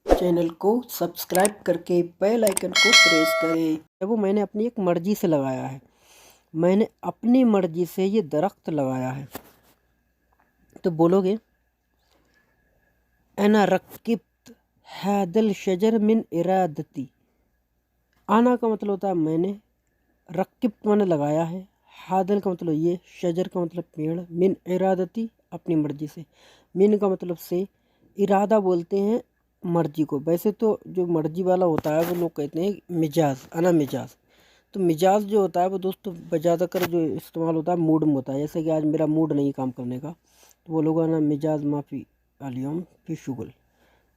Channel को subscribe करके bell icon को प्रेस करें। जब वो मैंने अपनी एक मर्जी से लगाया है, मैंने अपनी मर्जी से ये दरख्त लगाया है। तो बोलोगे अना रक्किब्त हादल शजर मिन इरादती। आना का मतलब होता है मैंने, रक्किब्त मैंने लगाया है, हादल का मतलब ये, शजर का मतलब पेड़, मिन इरादती अपनी मर्जी से, मिन का मतलब से, इरादा बोलते हैं मर्जी को। वैसे तो जो मर्जी वाला होता है वो लोग कहते हैं मिजाज, अना मिजाज। तो मिजाज जो होता है वो दोस्तों ज़्यादातर जो इस्तेमाल होता है मूड में होता है। जैसे कि आज मेरा मूड नहीं काम करने का, तो वो लोग अना मिजाज माफ़ी अलियम फी शुगल,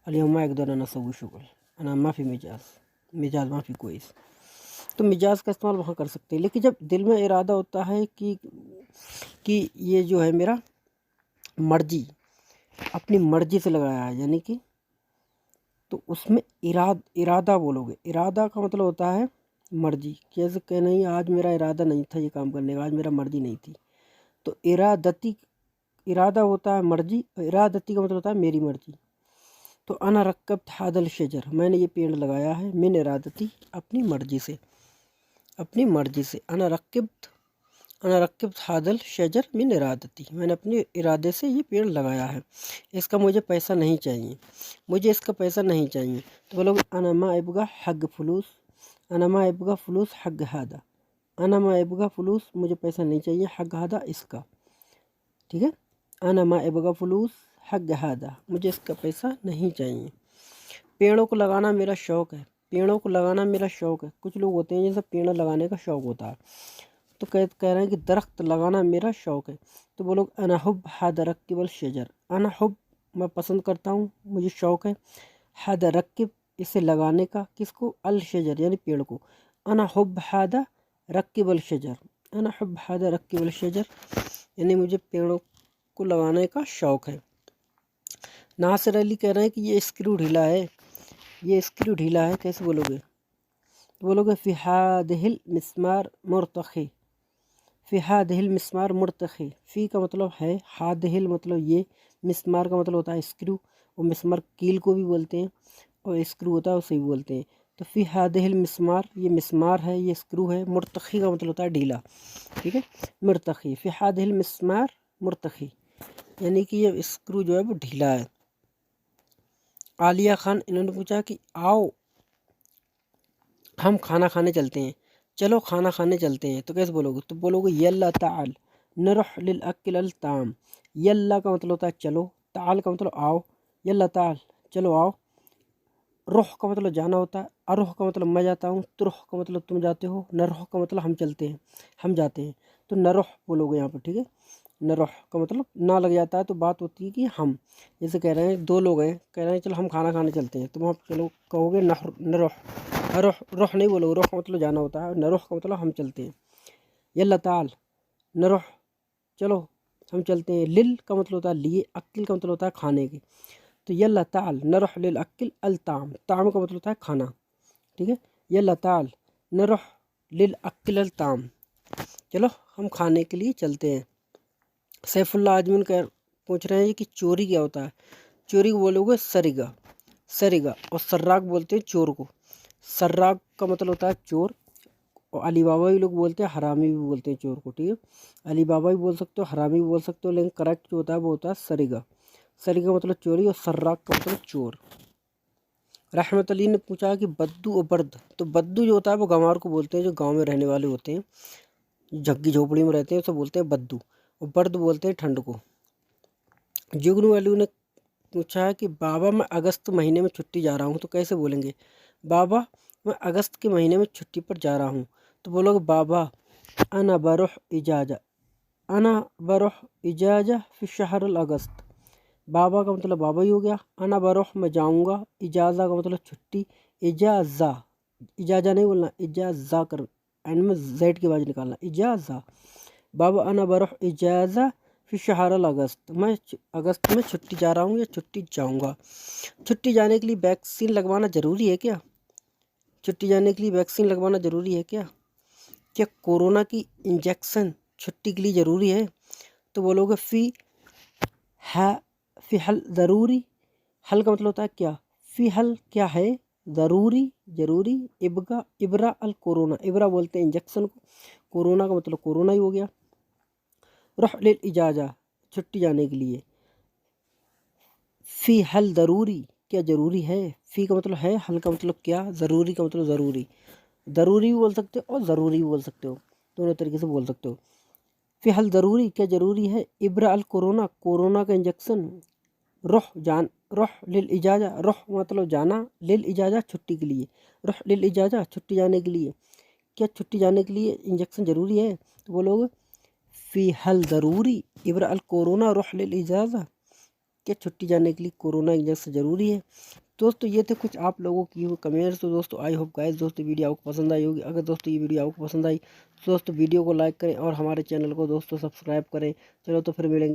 अलियम एक दो नसू शुगल, अना माफ़ी मिजाज, मिजाज माफ़ी कोई। तो मिजाज का इस्तेमाल वहाँ कर सकते हैं। लेकिन जब दिल में इरादा होता है कि ये जो है मेरा मर्जी, अपनी मर्जी से लगाया है, यानी कि तो उसमें इरादा बोलोगे। इरादा का मतलब होता है मर्जी। कैसे कह नहीं, आज मेरा इरादा नहीं था ये काम करने का, आज मेरा मर्जी नहीं थी। तो इरादती, इरादा होता है मर्जी, इरादती का मतलब होता है मेरी मर्जी। तो अना रक्कब्त हादल शजर, मैंने ये पेड़ लगाया है, मिन इरादती अपनी मर्जी से, अपनी मर्जी से। अना रक्कब्त हादल शजर मिन इरादती, मैंने अपने इरादे से ये पेड़ लगाया है, इसका मुझे पैसा नहीं चाहिए, मुझे इसका पैसा नहीं चाहिए। तो बोलोगे अना मा इबगा हग फलूस, अना मा इबगा फलूस हग हादा, अना मा इबगा फलूस मुझे पैसा नहीं चाहिए, हग हादा इसका, ठीक है। अना मा इबगा फलूस हग हादा, मुझे इसका पैसा नहीं चाहिए। पेड़ों को लगाना मेरा शौक़ है, पेड़ों को लगाना मेरा शौक़ है। कुछ लोग होते हैं जैसे पेड़ लगाने का शौक़ होता है, तो कह रहे हैं कि दरख्त लगाना मेरा शौक़ है। तो वो लोग अना हुब हादा रक्किबल शजर, अना हुब मैं पसंद करता हूँ, मुझे शौक़ है, हादा रक्किब इसे लगाने का, किसको, अल शजर यानी पेड़ को। अना हुब हादा रक्किबल शजर, अना हुब हादा रक्किबल शजर यानी मुझे पेड़ों को लगाने का शौक़ है। नासिर अली कह रहे हैं कि ये स्क्रू ढीला है, ये स्क्रू ढीला है, कैसे बोलोगे। तो बोलोगे फ़िहादिल मिस्मार मुर्तखी, फ़िहादिल मिस्मार मुर्तखी। फ़ी का मतलब है, हादिल मतलब ये, मिस्मार का मतलब होता है स्क्रू, और मिस्मार कील को भी बोलते हैं, और स्क्रू होता है उसे भी बोलते हैं। तो फ़िहादिल मिस्मार, ये मिस्मार है, ये स्क्रू है। मुर्तखी का मतलब होता है ढीला, ठीक है। मुर्तखी, फ़िहादिल मिस्मार मुर्तखी यानी कि ये स्क्रू जो है वो ढीला है। आलिया खान इन्होंने पूछा कि आओ हम खाना खाने चलते हैं, चलो खाना खाने चलते हैं, तो कैसे बोलोगे। तो बोलोगे यल्ला ताल नरह लिल अक्ल अल ताम। यल्ला का मतलब होता है चलो, ताल का मतलब आओ, यल्ला ताल चलो आओ। रुख का मतलब जाना होता है, अरुह का मतलब मैं जाता हूँ, तुरुह का मतलब तुम जाते हो, नरुह का मतलब हम चलते हैं, हम जाते हैं। तो नरुह बोलोगे यहाँ पर, ठीक है। नरुह का मतलब ना लग जाता है, तो बात होती है कि हम, जैसे कह रहे हैं दो लोग हैं, कह रहे हैं चलो हम खाना खाने चलते हैं, तो वहाँ चलो कहोगे नरुह, रुख रुख नहीं बोलोगे, रुख का मतलब जाना होता है, नरुह का मतलब हम चलते हैं। यल्ला ताल नरुह चलो हम चलते हैं। लिल का मतलब होता है लिए, अक्ल का मतलब होता है खाने की। तो यल्ला ताल नरुह लिल अक्ल अल ताम, ताम का मतलब होता है खाना, ठीक है। यल्ला ताल नरुह लिल अक्ल अल ताम, चलो हम खाने के लिए चलते हैं। सैफुल्ला आजमन कर पूछ रहे हैं कि चोरी क्या होता है। चोरी को बोलोगे सरिगा, सरिगा, और सर्राक बोलते हैं चोर को। सर्राक का मतलब होता है चोर, और अली बाबा भी लोग बोलते हैं, हरामी भी बोलते हैं चोर को, ठीक है। अली बाबा भी बोल सकते हो, हरामी भी बोल सकते हो, लेकिन करेक्ट जो होता है वो होता है सरिगा। सरिगा मतलब चोरी, और सर्राक का मतलब चोर। रहमत अली ने पूछा कि बद्दू और बर्द। तो बद्दू जो होता है वो गंवार को बोलते हैं, जो गाँव में रहने वाले होते हैं, झग्गी झोपड़ी में रहते हैं, उसे बोलते हैं बद्दू, और बर्द बोलते हैं ठंड को। जुगनू अली ने पूछा है कि बाबा मैं अगस्त महीने में छुट्टी जा रहा हूँ, तो कैसे बोलेंगे। बाबा मैं अगस्त के महीने में छुट्टी पर जा रहा हूँ, तो बोलोगे बाबा अना बरुह इजाजा, अना बरुह इजाजा फी शहर अगस्त। बाबा का मतलब बाबा ही हो गया, अना बरुह मैं जाऊँगा, इजाज़ा का मतलब छुट्टी, इजाज़ा, इजाज़ा नहीं बोलना, इजाज़ा कर, एंड में जेड की आवाज़ निकालना, इजाज़ा। बाबा अना बरुह इजाज़ा फिर शहर अगस्त, मैं अगस्त में छुट्टी जा रहा हूँ या छुट्टी जाऊँगा। छुट्टी जाने के लिए वैक्सीन लगवाना ज़रूरी है क्या। छुट्टी जाने के लिए वैक्सीन लगवाना ज़रूरी है क्या। क्या कोरोना की इंजेक्शन छुट्टी के लिए ज़रूरी है। तो बोलोगे फ़ी है, फ़ी हल ज़रूरी, हल का मतलब होता है क्या, फी हल क्या है, ज़रूरी ज़रूरी, इब्रा अल कोरोना, इब्रा बोलते हैं इंजेक्शन को, कोरोना का मतलब कोरोना ही हो गया। रुह लिल इजाज़ा, छुट्टी जाने के लिए। फ़ी हल ज़रूरी, क्या ज़रूरी है, फ़ी का मतलब है, हल का मतलब क्या, ज़रूरी का मतलब ज़रूरी, ज़रूरी भी बोल सकते हो और ज़रूरी भी बोल सकते हो, दोनों तरीके से बोल सकते हो। फ़ी हल ज़रूरी, क्या ज़रूरी है, इब्रा अल कोरोना, कोरोना का इंजेक्शन। रुह लिल इजाज़ा, रुह मतलब जाना, लिल इजाज़ा छुट्टी के लिए, रुह लिल इजाज़ा छुट्टी जाने के लिए। क्या छुट्टी जाने के लिए इंजेक्शन ज़रूरी है, तो बोलोगे फ़ी हल ज़रूरी इब्रा अल कोरोना रुह लिल इजाज़ा, क्या छुट्टी जाने के लिए कोरोना इंजेक्शन ज़रूरी है। दोस्तों ये थे कुछ आप लोगों की वो कमेंट्स। तो दोस्तों आई होप गाइस दोस्तों वीडियो आपको पसंद आई होगी। अगर दोस्तों ये वीडियो आपको पसंद आई तो दोस्तों वीडियो को लाइक करें और हमारे चैनल को दोस्तों सब्सक्राइब करें। चलो तो फिर मिलेंगे।